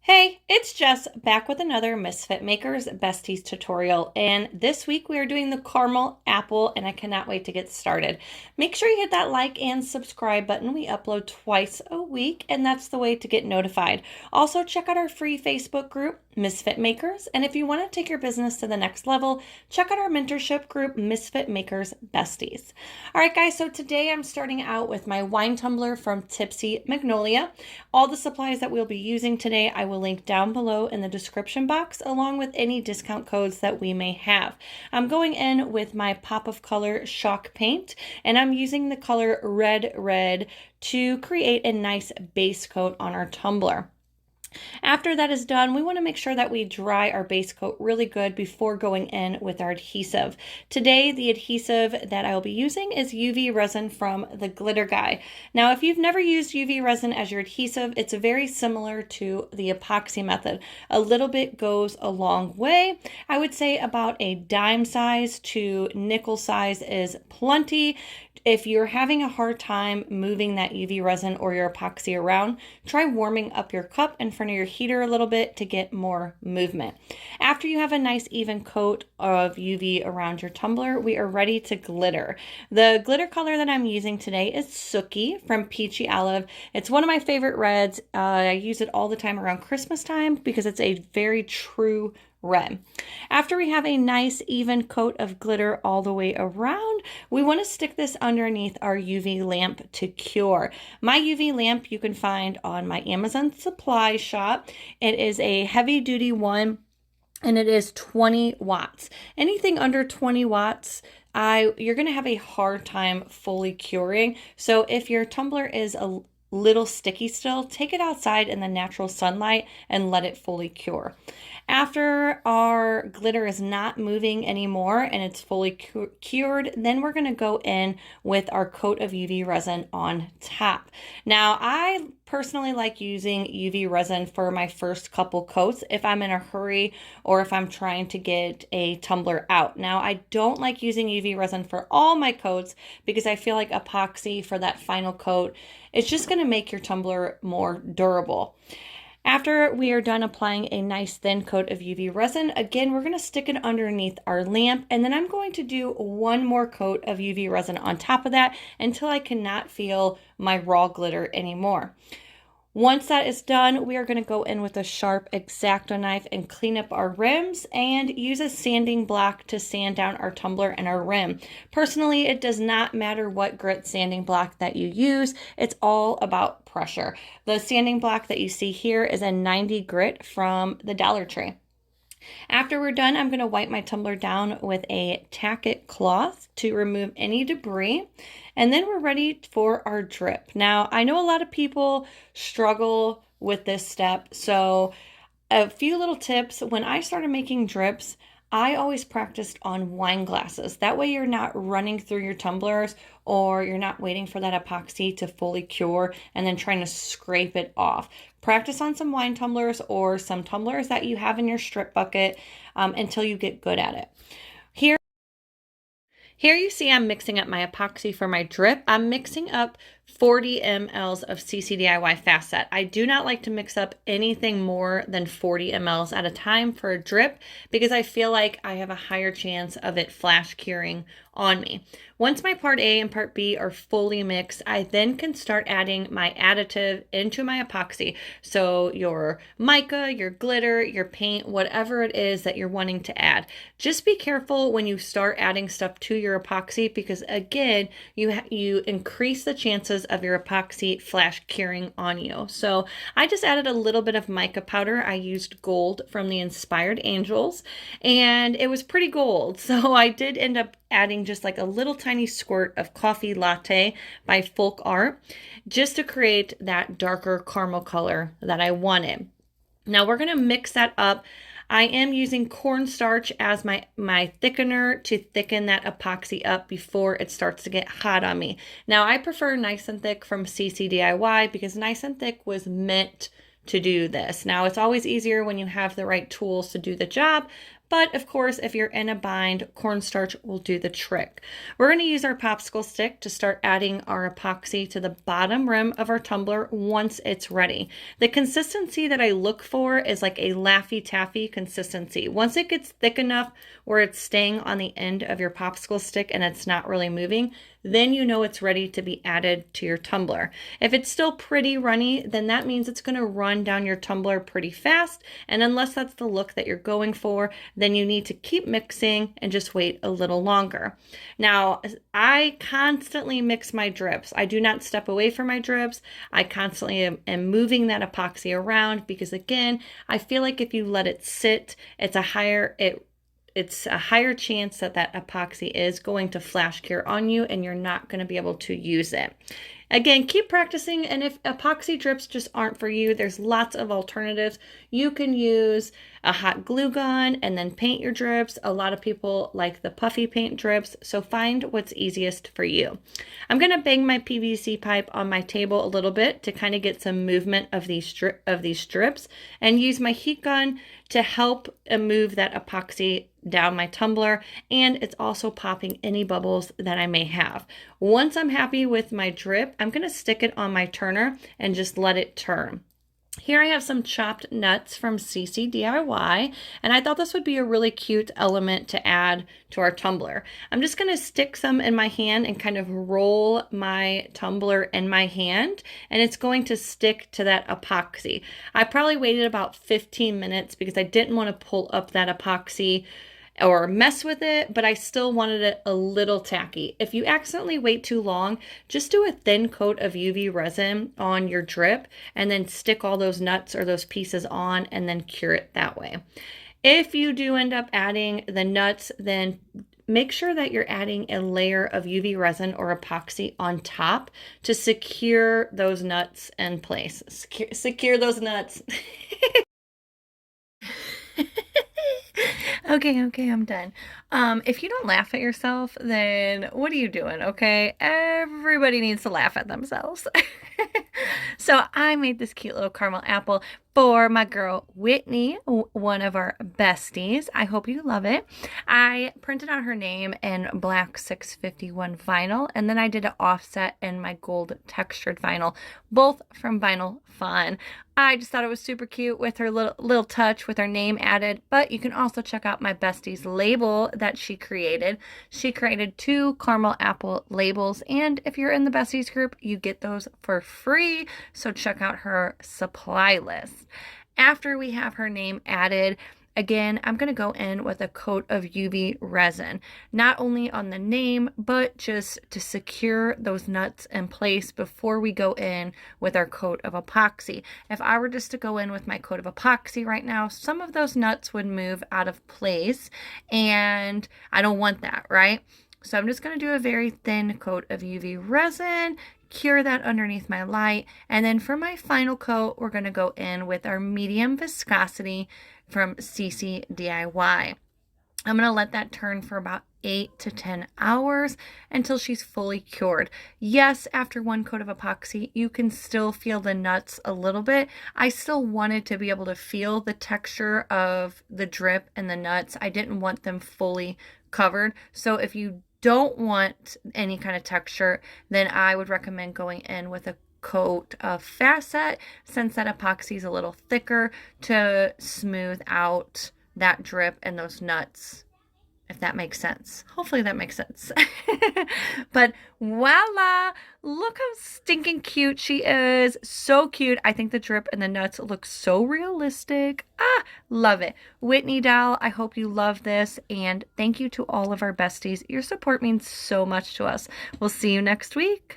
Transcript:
Hey, it's Jess back with another Misfit Makers Besties tutorial, and this week we are doing the caramel apple, and I cannot wait to get started. Make sure you hit that like and subscribe button. We upload twice a week, and that's the way to get notified. Also, check out our free Facebook group, Misfit Makers, and if you want to take your business to the next level, check out our mentorship group, Misfit Makers Besties. All right, guys, so today I'm starting out with my wine tumbler from Tipsy Magnolia. All the supplies that we'll be using today, I will link down below in the description box, along with any discount codes that we may have. I'm going in with my Pop of Color Shock Paint, and I'm using the color Red to create a nice base coat on our tumbler. After that is done, we want to make sure that we dry our base coat really good before going in with our adhesive. Today, the adhesive that I'll be using is UV resin from the Glitter Guy. Now, if you've never used UV resin as your adhesive, it's very similar to the epoxy method. A little bit goes a long way. I would say about a dime size to nickel size is plenty. If you're having a hard time moving that UV resin or your epoxy around, try warming up your cup in front of your heater a little bit to get more movement. After you have a nice even coat of UV around your tumbler, we are ready to glitter. The glitter color that I'm using today is Snookie from Peachy Olive. It's one of my favorite reds. I use it all the time around Christmas time because it's a very true red. After we have a nice even coat of glitter all the way around, we want to stick this underneath our UV lamp to cure. My UV lamp you can find on my Amazon supply shop. It is a heavy duty one, and it is 20 watts. Anything under 20 watts, you're going to have a hard time fully curing. So if your tumbler is a little sticky still, take it outside in the natural sunlight and let it fully cure. After our glitter is not moving anymore and it's fully cured, then we're going to go in with our coat of UV resin on top. Now, I personally like using UV resin for my first couple coats if I'm in a hurry or if I'm trying to get a tumbler out. Now, I don't like using UV resin for all my coats because I feel like epoxy for that final coat is just going to make your tumbler more durable. After we are done applying a nice thin coat of UV resin, again, we're going to stick it underneath our lamp, and then I'm going to do one more coat of UV resin on top of that until I cannot feel my raw glitter anymore. Once that is done, we are going to go in with a sharp X-Acto knife and clean up our rims and use a sanding block to sand down our tumbler and our rim. Personally, it does not matter what grit sanding block that you use. It's all about pressure. The sanding block that you see here is a 90 grit from the Dollar Tree. After we're done, I'm going to wipe my tumbler down with a tack it cloth to remove any debris. And then we're ready for our drip. Now, I know a lot of people struggle with this step. So a few little tips. When I started making drips, I always practiced on wine glasses. That way you're not running through your tumblers or you're not waiting for that epoxy to fully cure and then trying to scrape it off. Practice on some wine tumblers or some tumblers that you have in your strip bucket until you get good at it. Here you see I'm mixing up my epoxy for my drip. I'm mixing up 40 mLs of CCDIY Fast Set. I do not like to mix up anything more than 40 mLs at a time for a drip because I feel like I have a higher chance of it flash curing on me. Once my part A and part B are fully mixed, I then can start adding my additive into my epoxy. So your mica, your glitter, your paint, whatever it is that you're wanting to add. Just be careful when you start adding stuff to your epoxy because again, you increase the chances of your epoxy flash curing on you. So I just added a little bit of mica powder. I used gold from the Inspired Angels and it was pretty gold. So I did end up adding just like a little tiny squirt of Coffee Latte by Folk Art just to create that darker caramel color that I wanted. Now we're going to mix that up. I am using cornstarch as my thickener to thicken that epoxy up before it starts to get hot on me. Now I prefer Nice and Thick from CCDIY because Nice and Thick was meant to do this. Now it's always easier when you have the right tools to do the job, But of course, if you're in a bind, cornstarch will do the trick. We're going to use our popsicle stick to start adding our epoxy to the bottom rim of our tumbler once it's ready. The consistency that I look for is like a Laffy Taffy consistency. Once it gets thick enough where it's staying on the end of your popsicle stick and it's not really moving, then you know it's ready to be added to your tumbler. If it's still pretty runny, then that means it's going to run down your tumbler pretty fast. And unless that's the look that you're going for, then you need to keep mixing and just wait a little longer. Now, I constantly mix my drips. I do not step away from my drips. I constantly am moving that epoxy around because, again, I feel like if you let it sit, it's a higher chance that that epoxy is going to flash cure on you and you're not going to be able to use it. Again, keep practicing, and if epoxy drips just aren't for you, there's lots of alternatives. You can use a hot glue gun and then paint your drips. A lot of people like the puffy paint drips, so find what's easiest for you. I'm going to bang my PVC pipe on my table a little bit to kind of get some movement of these strips and use my heat gun to help move that epoxy down my tumbler, and it's also popping any bubbles that I may have. Once I'm happy with my drip, I'm going to stick it on my turner and just let it turn. Here I have some chopped nuts from CCDIY, and I thought this would be a really cute element to add to our tumbler. I'm just going to stick some in my hand and kind of roll my tumbler in my hand, and it's going to stick to that epoxy. I probably waited about 15 minutes because I didn't want to pull up that epoxy or mess with it, but I still wanted it a little tacky. If you accidentally wait too long, just do a thin coat of UV resin on your drip and then stick all those nuts or those pieces on and then cure it that way. If you do end up adding the nuts, then make sure that you're adding a layer of UV resin or epoxy on top to secure those nuts in place. Secure those nuts. Okay, I'm done. If you don't laugh at yourself, then what are you doing, okay? Everybody needs to laugh at themselves. So I made this cute little caramel apple for my girl Whitney, one of our besties. I hope you love it. I printed out her name in black 651 vinyl, and then I did an offset in my gold textured vinyl, both from Vinyl Fun. I just thought it was super cute with her little touch with her name added, but you can also check out my bestie's label that she created. She created 2 caramel apple labels, and if you're in the besties group, you get those for free, so check out her supply list. After we have her name added, again, I'm going to go in with a coat of UV resin, not only on the name, but just to secure those nuts in place before we go in with our coat of epoxy. If I were just to go in with my coat of epoxy right now, some of those nuts would move out of place, and I don't want that, right? So I'm just going to do a very thin coat of UV resin, cure that underneath my light, and then for my final coat, we're going to go in with our medium viscosity from CCDIY. I'm going to let that turn for about 8 to 10 hours until she's fully cured. Yes, after 1 coat of epoxy, you can still feel the nuts a little bit. I still wanted to be able to feel the texture of the drip and the nuts. I didn't want them fully covered. So if you don't want any kind of texture, then I would recommend going in with a coat of facet, since that epoxy is a little thicker, to smooth out that drip and those nuts, if that makes sense. Hopefully that makes sense. But voila, look how stinking cute she is. So cute. I think the drip and the nuts look so realistic. Love it. Whitney doll, I hope you love this, and thank you to all of our besties. Your support means so much to us. We'll see you next week.